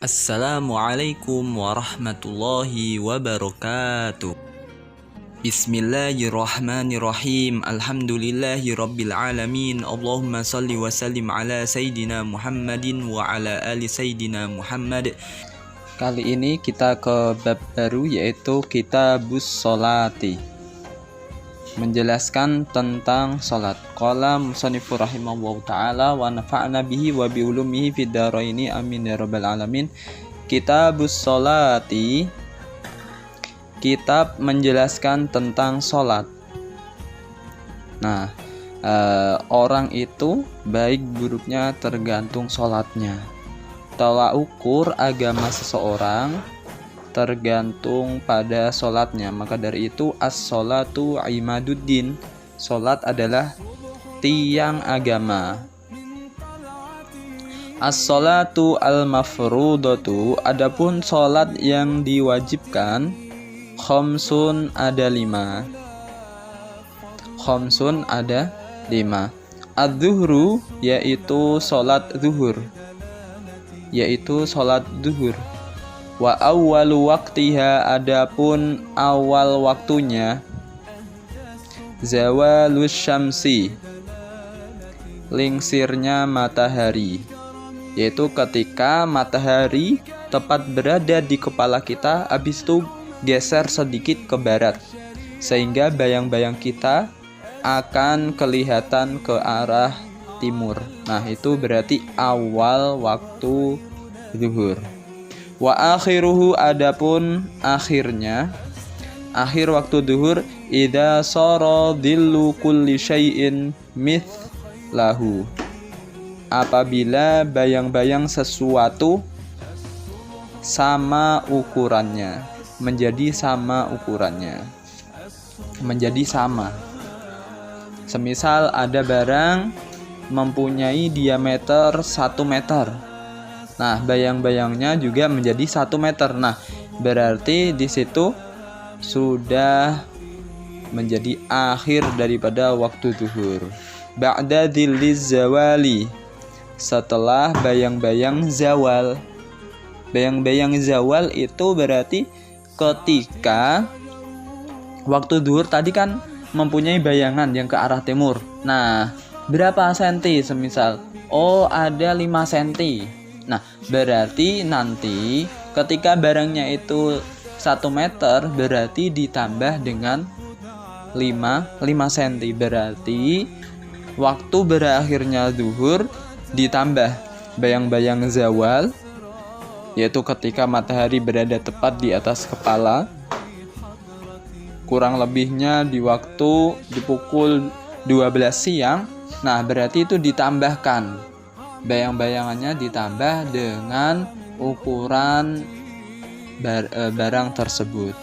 Assalamualaikum warahmatullahi wabarakatuh. Bismillahirrahmanirrahim. Alhamdulillahi rabbil alamin. Allahumma salli wa sallim ala Sayyidina Muhammadin wa ala ali Sayyidina Muhammad. Kali ini kita ke bab baru, yaitu Kitabus Sholati, menjelaskan tentang salat. Qala musannifur rahimahullahu taala wa nafa'na bihi wa bi ulumihi fid dharaini amin ya rabbal alamin. Kitabus Sholati, kitab menjelaskan tentang salat. Nah, orang itu baik buruknya tergantung salatnya. Tolak ukur agama seseorang tergantung pada sholatnya. Maka dari itu as-sholatu imaduddin, sholat adalah tiang agama. As-sholatu al-mafrudatu, adapun sholat yang diwajibkan, khamsun ada 5. Khamsun ada 5. Az-zuhru, yaitu sholat zuhur, yaitu sholat zuhur. Wa awwalu waqtiha, adapun awal waktunya, zawalus syamsi, lingsirnya matahari, yaitu ketika matahari tepat berada di kepala kita, habis itu geser sedikit ke barat, sehingga bayang-bayang kita akan kelihatan ke arah timur. Nah, itu berarti awal waktu zuhur. Wa akhiruhu, adapun akhirnya, akhir waktu zuhur, idza sara dhillu kulli syai'in mithlahu, apabila bayang-bayang sesuatu sama ukurannya, menjadi sama ukurannya, menjadi sama. Semisal ada barang mempunyai diameter 1 meter. Nah, bayang-bayangnya juga menjadi 1 meter. Nah, berarti di situ sudah menjadi akhir daripada waktu zuhur. Ba'da dzilliz zawali, setelah bayang-bayang zawal. Bayang-bayang zawal itu berarti ketika waktu zuhur tadi kan mempunyai bayangan yang ke arah timur. Nah, berapa senti semisal? Oh, ada 5 senti. Nah, berarti nanti ketika barangnya itu 1 meter, berarti ditambah dengan 5 cm. Berarti waktu berakhirnya zuhur ditambah bayang-bayang zawal, yaitu ketika matahari berada tepat di atas kepala, kurang lebihnya di pukul 12 siang. Nah, berarti itu ditambahkan, bayang-bayangannya ditambah dengan ukuran barang tersebut.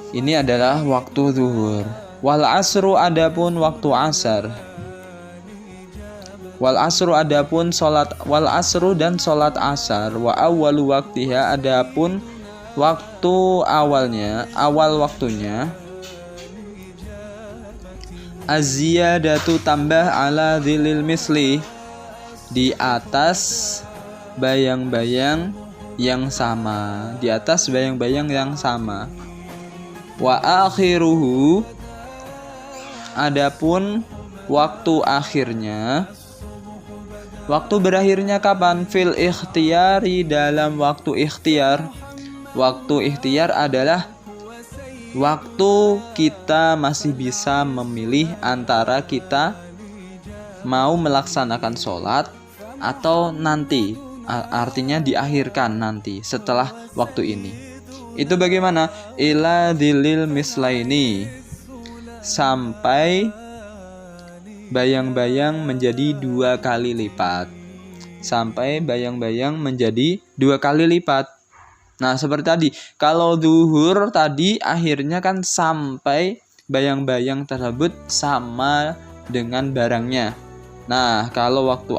Ini adalah waktu zuhur. Wal asru, adapun waktu asar. Wal asru, adapun salat wal asru dan salat asar. Wa awwalu waqtiha, adapun waktu awalnya, awal waktunya, az-ziyadatu, tambah, ala dzilil misli, di atas bayang-bayang yang sama, di atas bayang-bayang yang sama. Wa akhiruhu, adapun waktu akhirnya, waktu berakhirnya kapan? Fil ikhtiyari, dalam waktu ikhtiar. Waktu ikhtiar adalah waktu kita masih bisa memilih antara kita mau melaksanakan sholat atau nanti, artinya diakhirkan nanti setelah waktu ini. Itu bagaimana? Ila dzilil mislaini, sampai bayang-bayang menjadi 2 kali lipat. Sampai bayang-bayang menjadi 2 kali lipat. Nah, seperti tadi, kalau zuhur tadi akhirnya kan sampai bayang-bayang tersebut sama dengan barangnya. Nah, kalau waktu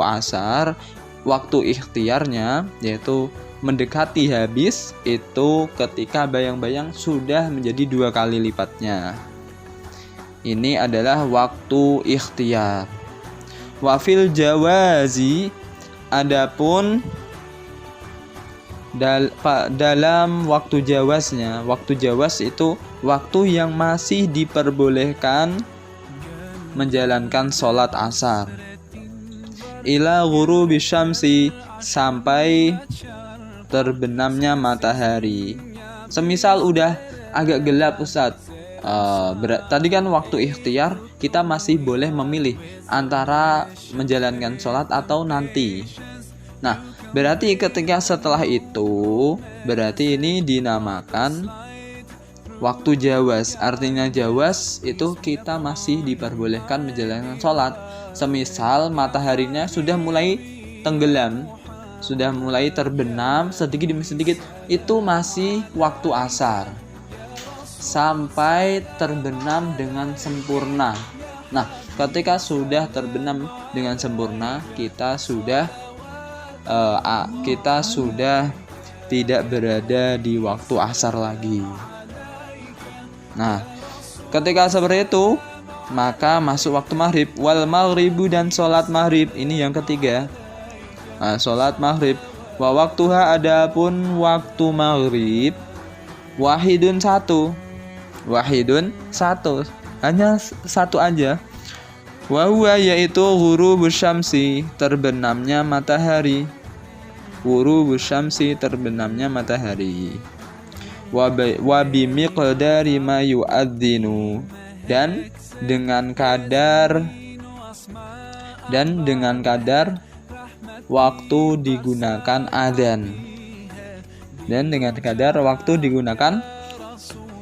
asar, waktu ikhtiarnya, yaitu mendekati habis, itu ketika bayang-bayang sudah menjadi 2 kali lipatnya. Ini adalah waktu ikhtiar. Wafil jawazi, Adapun dalam waktu jawaznya, waktu jawaz itu waktu yang masih diperbolehkan menjalankan sholat asar. Ila ghurubi syamsi, sampai terbenamnya matahari. Semisal udah agak gelap Ustadz, tadi kan waktu ikhtiar kita masih boleh memilih antara menjalankan sholat atau nanti. Nah, berarti ketika setelah itu, berarti ini dinamakan waktu jawaz. Artinya jawaz itu kita masih diperbolehkan menjalankan sholat. Semisal mataharinya sudah mulai tenggelam, sudah mulai terbenam sedikit demi sedikit, itu masih waktu asar sampai terbenam dengan sempurna. Nah, ketika sudah terbenam dengan sempurna, kita sudah tidak berada di waktu asar lagi. Nah, ketika seperti itu, maka masuk waktu maghrib. Wal maghribu, dan sholat maghrib. Ini yang ketiga. Nah, sholat maghrib. Wa waktuha, adapun waktu maghrib, wahidun, satu. Wahidun, satu. Hanya satu aja. Wa huwa, yaitu ghurubus syamsi, terbenamnya matahari. Ghurubus syamsi, terbenamnya matahari. Wa bimiqdari ma yu'adzinu, dan dengan kadar waktu digunakan adzan. Dan dengan kadar waktu digunakan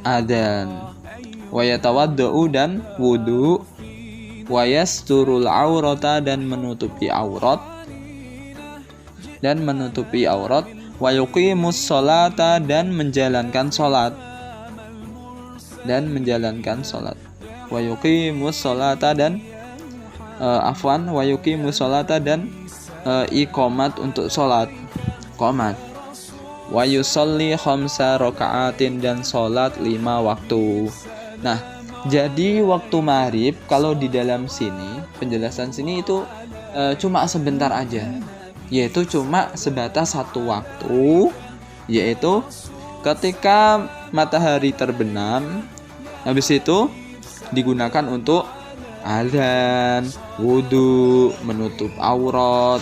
adzan. Wa yatawaddau, dan wudu. Wa yasturul aurata, dan menutupi aurat. Wa yuqimus sholata, dan menjalankan sholat. Wa yuqimus sholata, dan wa yuqimus sholata, dan iqamat untuk sholat. Qomat. Wa yusolli khamsa raka'atin, dan sholat 5 waktu. Nah, jadi waktu maghrib kalau di dalam sini, penjelasan sini itu cuma sebentar aja, yaitu cuma sebatas satu waktu, yaitu ketika matahari terbenam, habis itu digunakan untuk adzan, wudu, menutup aurat,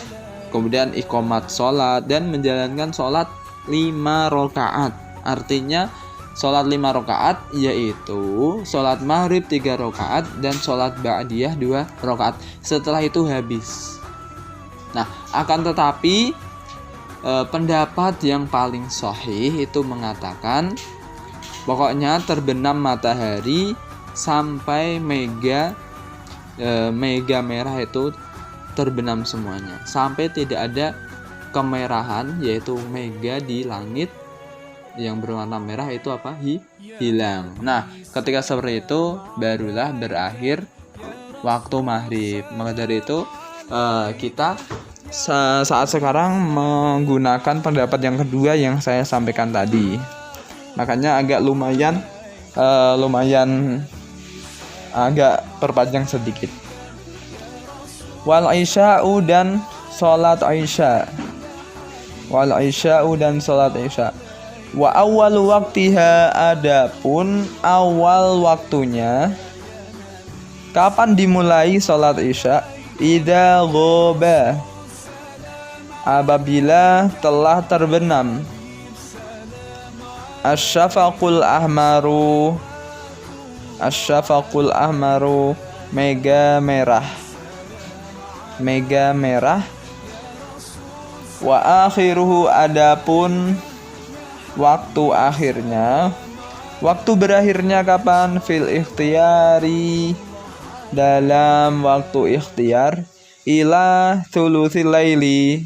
kemudian iqamat sholat, dan menjalankan sholat 5 rakaat. Artinya sholat 5 rakaat yaitu sholat maghrib 3 rakaat dan sholat ba'diyah 2 rakaat. Setelah itu habis. Nah, akan tetapi pendapat yang paling sahih itu mengatakan pokoknya terbenam matahari sampai mega merah itu terbenam semuanya, sampai tidak ada kemerahan, yaitu mega di langit yang berwarna merah itu apa? Hilang. Nah, ketika seperti itu barulah berakhir waktu maghrib. Maka dari itu kita saat sekarang menggunakan pendapat yang kedua yang saya sampaikan tadi. Makanya agak lumayan agak perpanjang sedikit. Wal isya'u, dan salat isya. Wal isya'u, dan salat isya. Wa awal waktiha, adapun awal waktunya. Kapan dimulai salat isya? Idza ghoba, apabila telah terbenam asyafaqul ahmaru, mega merah. Wa akhiruhu, adapun waktu akhirnya, waktu berakhirnya kapan? Fil ikhtiyari, dalam waktu ikhtiar. Ila thulutsil laili,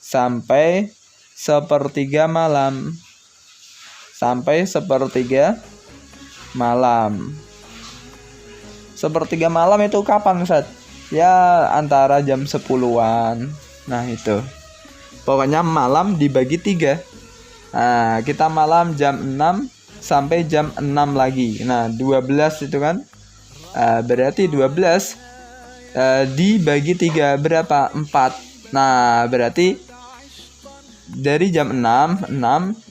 sampai sepertiga malam. Sepertiga malam itu kapan, Ustaz? Ya antara jam 10-an. Nah itu, pokoknya malam dibagi 3. Nah, kita malam jam 6 sampai jam 6 lagi. Nah 12 itu kan, berarti 12 dibagi 3 berapa? 4. Nah, berarti dari jam 6,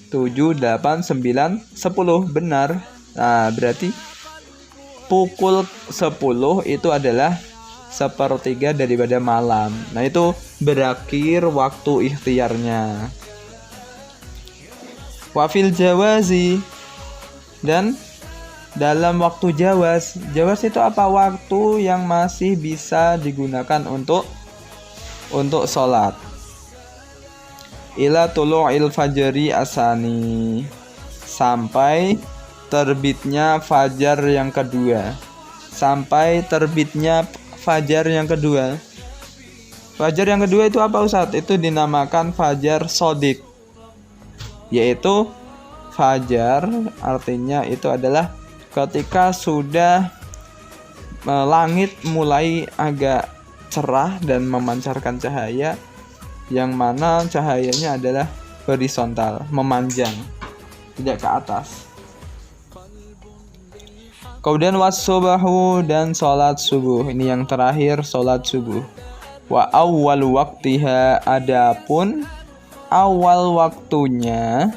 7, 8, 9, 10. Benar. Nah, berarti pukul 10 itu adalah sepertiga daripada malam. Nah, itu berakhir waktu ikhtiarnya. Wafil jawazi, dan dalam waktu jawaz. Jawaz itu apa? Waktu yang masih bisa digunakan untuk sholat. Ila tulu'il fajri asani, sampai terbitnya fajar yang kedua. Sampai terbitnya fajar yang kedua. Fajar yang kedua itu apa, Ustadz? Itu dinamakan fajar sodik. Yaitu fajar artinya itu adalah ketika sudah langit mulai agak cerah dan memancarkan cahaya, yang mana cahayanya adalah horizontal, memanjang, tidak ke atas. Kemudian was-subahu, dan sholat subuh. Ini yang terakhir, sholat subuh. Wa awwal waktiha, adapun awal waktunya.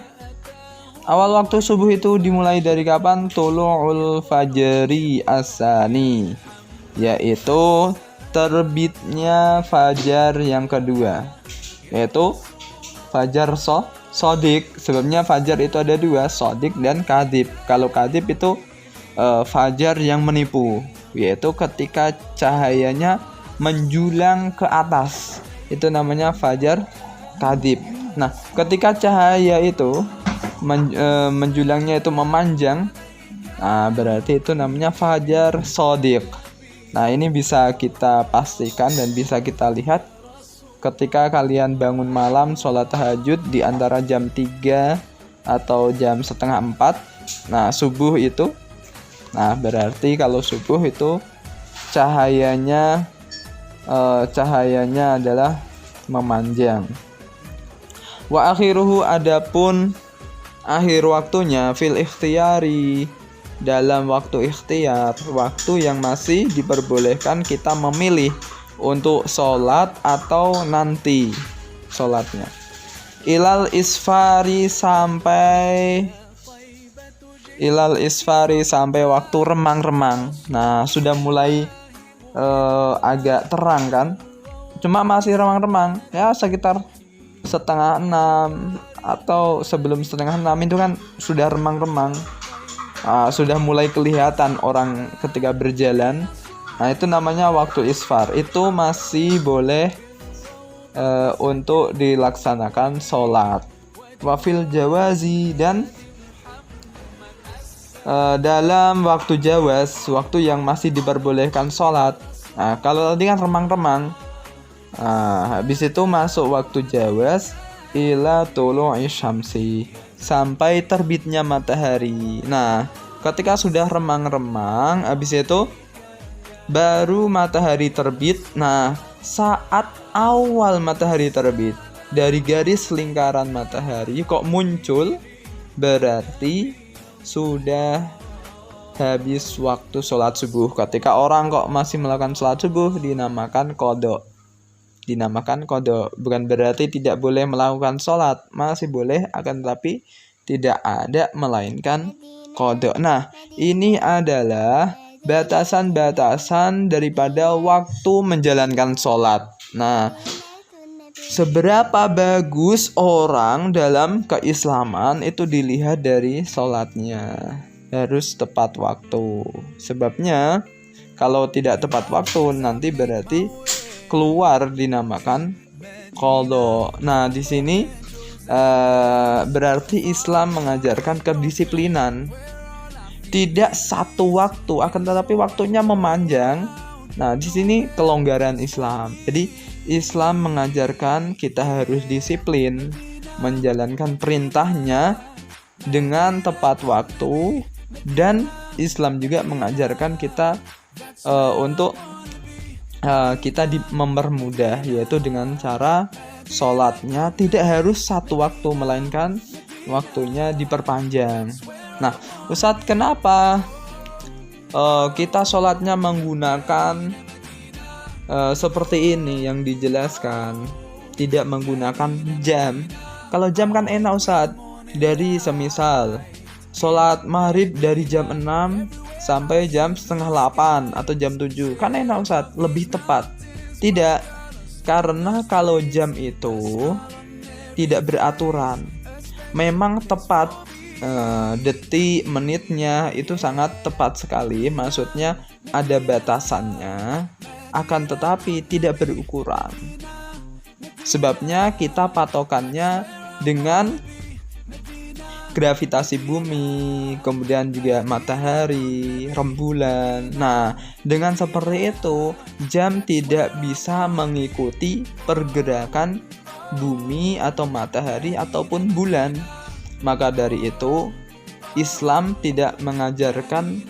Awal waktu subuh itu dimulai dari kapan? Tulu'ul fajri asani, yaitu terbitnya fajar yang kedua, yaitu fajar sodik. Sebelumnya fajar itu ada dua, sodik dan kadib. Kalau kadib itu fajar yang menipu, yaitu ketika cahayanya menjulang ke atas, itu namanya fajar kadib. Nah, ketika cahaya itu menjulangnya itu memanjang, nah berarti itu namanya fajar sodik. Nah, ini bisa kita pastikan dan bisa kita lihat ketika kalian bangun malam sholat tahajud di antara jam 3 atau jam setengah 4. Nah, subuh itu, nah berarti kalau subuh itu cahayanya adalah memanjang. Wa akhiruhu, adapun akhir waktunya fil ikhtiyari, dalam waktu ikhtiar, waktu yang masih diperbolehkan kita memilih untuk sholat atau nanti sholatnya. Ilal isfari, sampai waktu remang-remang. Nah, sudah mulai agak terang kan, cuma masih remang-remang, ya sekitar setengah 6 atau sebelum setengah 6 itu kan sudah remang-remang, sudah mulai kelihatan orang ketika berjalan. Nah, itu namanya waktu isfar. Itu masih boleh untuk dilaksanakan sholat. Wafil jawazi, dan dalam waktu jawaz, waktu yang masih diperbolehkan sholat. Nah, kalau tadi kan remang-remang, habis itu masuk waktu jawaz ila tulu'i syamsi, sampai terbitnya matahari. Nah, ketika sudah remang-remang, habis itu baru matahari terbit. Nah, saat awal matahari terbit, dari garis lingkaran matahari kok muncul, berarti sudah habis waktu sholat subuh. Ketika orang kok masih melakukan sholat subuh, dinamakan qadha. Bukan berarti tidak boleh melakukan sholat, masih boleh, akan tetapi tidak ada melainkan qadha. Nah, ini adalah batasan-batasan daripada waktu menjalankan sholat. Nah, seberapa bagus orang dalam keislaman itu dilihat dari sholatnya, harus tepat waktu. Sebabnya kalau tidak tepat waktu, nanti berarti keluar, dinamakan qadha. Nah, di sini berarti Islam mengajarkan kedisiplinan. Tidak satu waktu, akan tetapi waktunya memanjang. Nah, di sini kelonggaran Islam. Jadi Islam mengajarkan kita harus disiplin menjalankan perintahnya dengan tepat waktu, dan Islam juga mengajarkan kita untuk kita mempermudah, yaitu dengan cara sholatnya tidak harus satu waktu, melainkan waktunya diperpanjang. Nah, Ustadz, kenapa kita sholatnya menggunakan seperti ini yang dijelaskan? tidak menggunakan jam. Kalau jam kan enak Ustaz. Dari semisal sholat maghrib dari jam 6 sampai jam setengah 8 atau jam 7. Kan enak Ustaz, lebih tepat. Tidak, karena kalau jam itu tidak beraturan. Memang tepat, detik, menitnya itu sangat tepat sekali. Maksudnya ada batasannya, akan tetapi tidak berukuran. Sebabnya kita patokannya dengan gravitasi bumi, kemudian juga matahari, rembulan. Nah, dengan seperti itu, jam tidak bisa mengikuti pergerakan bumi atau matahari ataupun bulan. Maka dari itu, Islam tidak mengajarkan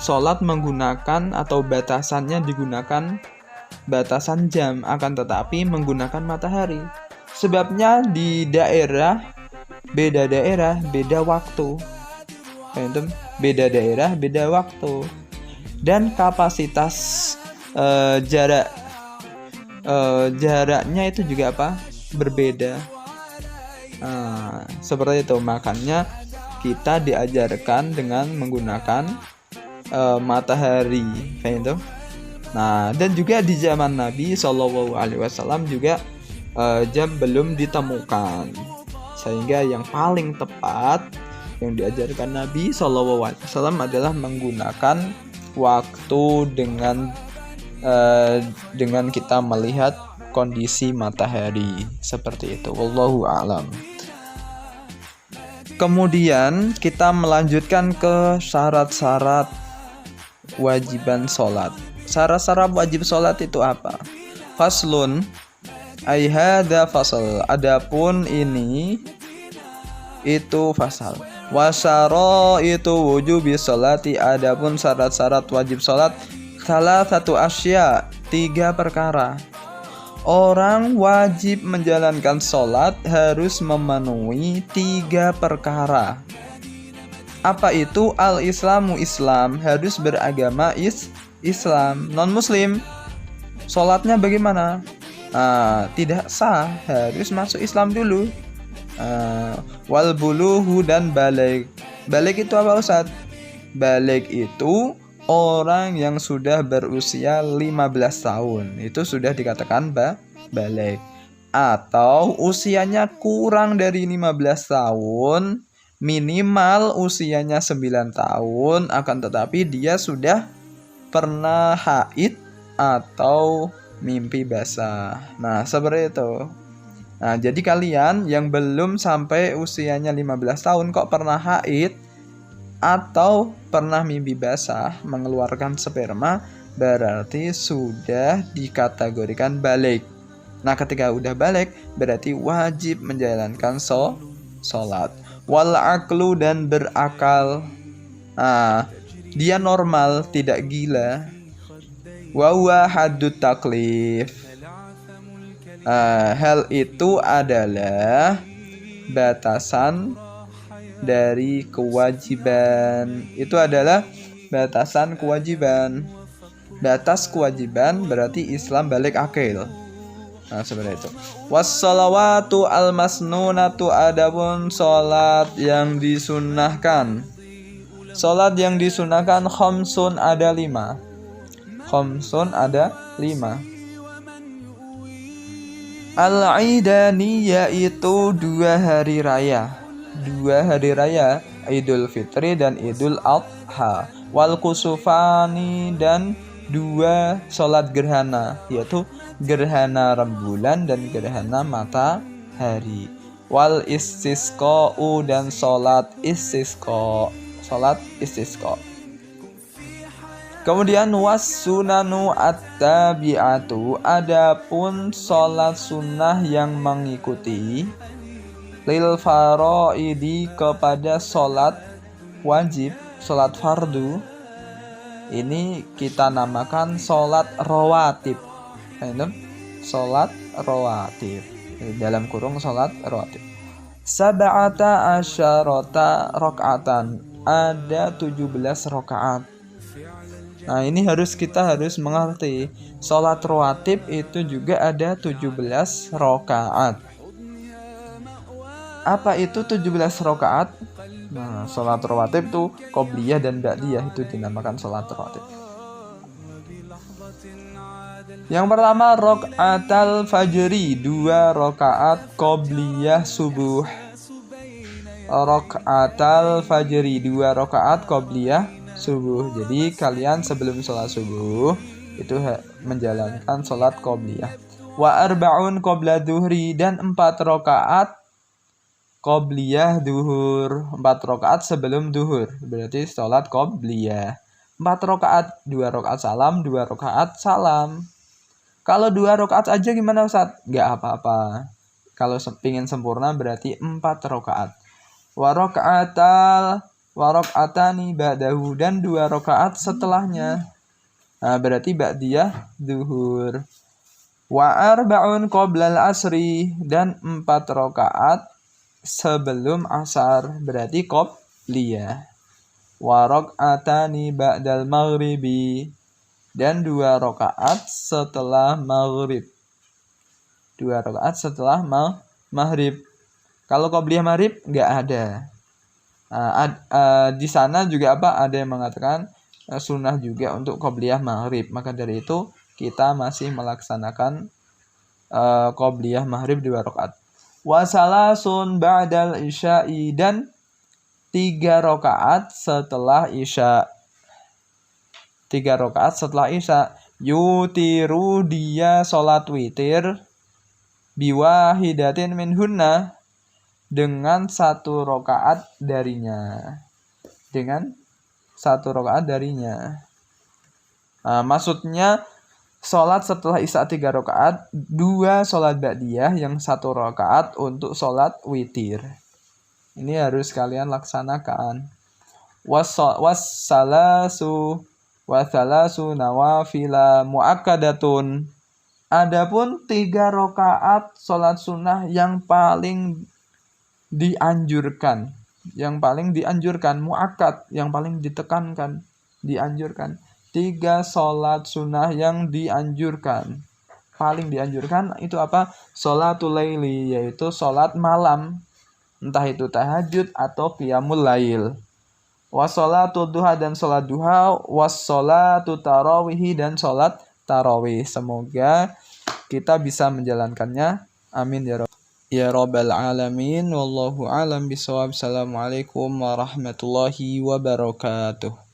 sholat menggunakan atau batasannya digunakan batasan jam, akan tetapi menggunakan matahari. Sebabnya di beda daerah, beda waktu. Beda daerah, beda waktu. Dan kapasitas jaraknya itu juga berbeda. Seperti itu. Makanya kita diajarkan dengan menggunakan matahari. Nah, dan juga di zaman Nabi SAW juga jam belum ditemukan, sehingga yang paling tepat yang diajarkan Nabi SAW adalah menggunakan waktu dengan kita melihat kondisi matahari seperti itu. Wallahu a'lam. Kemudian kita melanjutkan ke syarat-syarat wajiban sholat. Syarat-syarat wajib sholat itu apa? Faslun, ai hadza fasal. Adapun ini itu fasal. Wasyara itu wujubi sholati. Adapun syarat-syarat wajib sholat salah satu asya, 3 perkara. Orang wajib menjalankan sholat harus memenuhi 3 perkara. Apa itu? Al-Islamu, Islam, harus beragama Islam. Non-Muslim, sholatnya bagaimana? Tidak sah, harus masuk Islam dulu. Wal buluhu, dan balik. Balik itu apa Ustaz? Balik itu orang yang sudah berusia 15 tahun. Itu sudah dikatakan balik. Atau usianya kurang dari 15 tahun, minimal usianya 9 tahun, akan tetapi dia sudah pernah haid atau mimpi basah. Nah, seperti itu. Nah, jadi kalian yang belum sampai usianya 15 tahun kok pernah haid atau pernah mimpi basah, mengeluarkan sperma, berarti sudah dikategorikan balik. Nah, ketika udah balik, berarti wajib menjalankan sholat. Wal aqlu, dan berakal. Dia normal, tidak gila. Wa huwa haddut taklif. Hal itu adalah batasan dari kewajiban. Itu adalah batasan kewajiban. Batas kewajiban berarti Islam balik akil. Nah, seperti itu. Wassalawatu almasnunatu, adapun sholat yang disunnahkan. Sholat yang disunahkan khamsun, ada 5. Khamsun, ada 5. Al-Idani, yaitu 2 hari raya. 2 hari raya, Idul Fitri dan Idul Adha. Wal kusufani, dan 2 sholat gerhana, yaitu gerhana rembulan dan gerhana matahari. Wal istisqa'u, dan sholat istisqa. Kemudian was sunanu at-tabi'atu, adapun sholat sunnah yang mengikuti lil faraidi, kepada sholat wajib, sholat fardu. Ini kita namakan sholat rawatib. Sholat rawatib, dalam kurung sholat rawatib. Sab'ata asyarata rakaatan, ada 17 rakaat. Nah, ini kita harus mengerti. Sholat rawatib itu juga ada 17 rakaat. Apa itu 17 rakaat? Nah, sholat rawatib tuh qobliyah dan ba'diyah, itu dinamakan sholat rawatib. Yang pertama rakaatal fajri, 2 rakaat qobliyah subuh. Rakaatal fajri, 2 rakaat qobliyah subuh. Jadi kalian sebelum sholat subuh itu menjalankan sholat qobliyah. Wa arba'un qobla duhri, dan 4 rakaat qobliyah duhur. 4 rakaat sebelum duhur, berarti sholat qobliyah. 4 rakaat, 2 rakaat salam, 2 rakaat salam. Kalau 2 rakaat aja gimana Ustaz? Gak apa-apa. Kalau pingin sempurna berarti 4 rakaat. Wa raka'atani ba'dahu, dan 2 rakaat setelahnya. Nah, berarti ba'diyah duhur. Wa arba'un qoblal asri, dan 4 rakaat sebelum asar, berarti qobliyah. Wa raka'atani ba'dal maghribi, dan 2 rakaat setelah maghrib. 2 rakaat setelah maghrib. Kalau qobliyah maghrib nggak ada. Di sana juga ada yang mengatakan sunnah juga untuk qobliyah maghrib. Maka dari itu kita masih melaksanakan qobliyah maghrib 2 rakaat. Wa salasun ba'dal isya'i, dan 3 rakaat setelah isya. 3 rakaat setelah isya. Yutiru, dia sholat witir, biwahidatin minhunna, dengan 1 rakaat darinya. Dengan 1 rakaat darinya. Maksudnya sholat setelah isya 3 rakaat, 2 sholat ba'diyah, yang 1 rakaat untuk sholat witir. Ini harus kalian laksanakan. Wassalasu nawafila mu'akkadatun. Adapun 3 rakaat sholat sunnah yang paling dianjurkan, muakkad, yang paling ditekankan, dianjurkan. 3 sholat sunnah yang dianjurkan, paling dianjurkan itu apa? Sholatul laili, yaitu sholat malam, entah itu tahajud atau qiyamul lail. Washolatu duha, dan sholat duha. Washolatu tarawih, dan sholat tarawih. Semoga kita bisa menjalankannya. Amin ya rabbal alamin. Wallahu alam bisawab. Assalamualaikum warahmatullahi wabarakatuh.